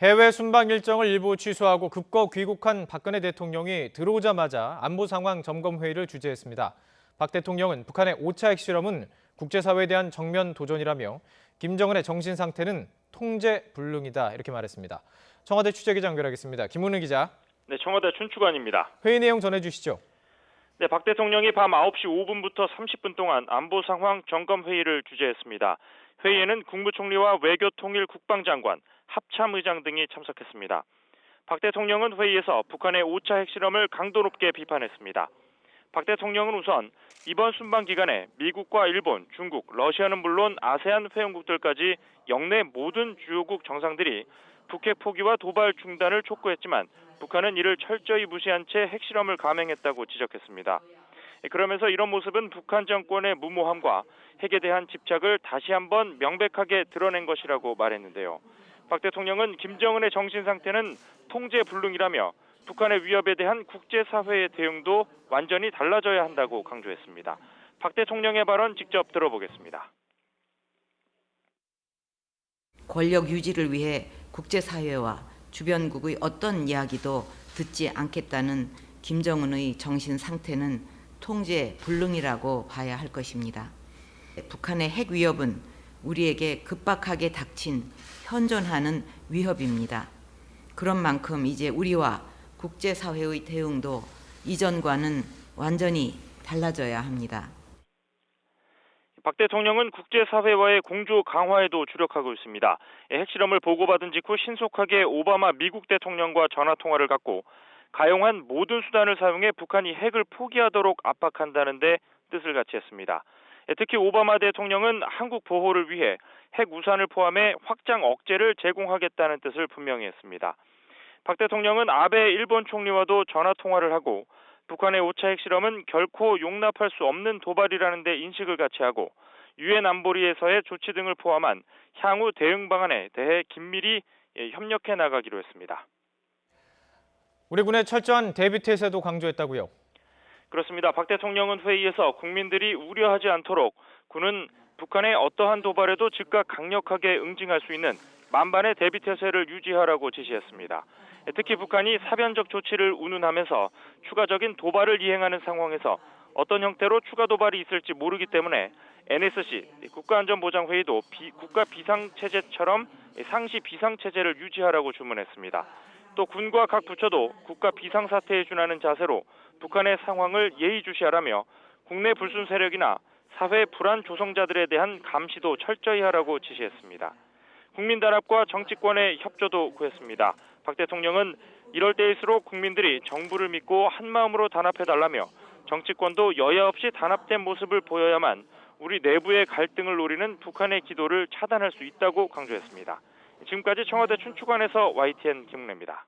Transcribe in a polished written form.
해외 순방 일정을 일부 취소하고 급거 귀국한 박근혜 대통령이 들어오자마자 안보 상황 점검 회의를 주재했습니다. 박 대통령은 북한의 5차 핵실험은 국제사회에 대한 정면 도전이라며 김정은의 정신 상태는 통제 불능이다 이렇게 말했습니다. 청와대 취재기자 연결하겠습니다. 김은우 기자. 네, 청와대 춘추관입니다. 회의 내용 전해주시죠. 네, 박 대통령이 밤 9시 5분부터 30분 동안 안보 상황 점검 회의를 주재했습니다. 회의에는 국무총리와 외교통일 국방장관, 합참의장 등이 참석했습니다. 박 대통령은 회의에서 북한의 5차 핵실험을 강도 높게 비판했습니다. 박 대통령은 우선 이번 순방 기간에 미국과 일본, 중국, 러시아는 물론 아세안 회원국들까지 역내 모든 주요국 정상들이 북핵 포기와 도발 중단을 촉구했지만 북한은 이를 철저히 무시한 채 핵실험을 감행했다고 지적했습니다. 그러면서 이런 모습은 북한 정권의 무모함과 핵에 대한 집착을 다시 한번 명백하게 드러낸 것이라고 말했는데요. 박 대통령은 김정은의 정신 상태는 통제 불능이라며 북한의 위협에 대한 국제사회의 대응도 완전히 달라져야 한다고 강조했습니다. 박 대통령의 발언 직접 들어보겠습니다. 권력 유지를 위해 국제사회와 주변국의 어떤 이야기도 듣지 않겠다는 김정은의 정신 상태는 통제 불능이라고 봐야 할 것입니다. 북한의 핵 위협은 우리에게 급박하게 닥친 현존하는 위협입니다. 그런 만큼 이제 우리와 국제사회의 대응도 이전과는 완전히 달라져야 합니다. 박 대통령은 국제사회와의 공조 강화에도 주력하고 있습니다. 핵실험을 보고받은 직후 신속하게 오바마 미국 대통령과 전화통화를 갖고 가용한 모든 수단을 사용해 북한이 핵을 포기하도록 압박한다는 데 뜻을 같이 했습니다. 특히 오바마 대통령은 한국 보호를 위해 핵 우산을 포함해 확장 억제를 제공하겠다는 뜻을 분명히 했습니다. 박 대통령은 아베 일본 총리와도 전화통화를 하고 북한의 5차 핵실험은 결코 용납할 수 없는 도발이라는 데 인식을 같이 하고 유엔 안보리에서의 조치 등을 포함한 향후 대응 방안에 대해 긴밀히 협력해 나가기로 했습니다. 우리 군의 철저한 대비 태세도 강조했다고요. 그렇습니다. 박 대통령은 회의에서 국민들이 우려하지 않도록 군은 북한의 어떠한 도발에도 즉각 강력하게 응징할 수 있는 만반의 대비 태세를 유지하라고 지시했습니다. 특히 북한이 사변적 조치를 운운하면서 추가적인 도발을 이행하는 상황에서 어떤 형태로 추가 도발이 있을지 모르기 때문에 NSC 국가안전보장회의도 국가 비상체제처럼 상시 비상체제를 유지하라고 주문했습니다. 또 군과 각 부처도 국가 비상사태에 준하는 자세로 북한의 상황을 예의주시하라며 국내 불순 세력이나 사회 불안 조성자들에 대한 감시도 철저히 하라고 지시했습니다. 국민 단합과 정치권의 협조도 구했습니다. 박 대통령은 이럴 때일수록 국민들이 정부를 믿고 한마음으로 단합해달라며 정치권도 여야 없이 단합된 모습을 보여야만 우리 내부의 갈등을 노리는 북한의 기도를 차단할 수 있다고 강조했습니다. 지금까지 청와대 춘추관에서 YTN 김은혜입니다.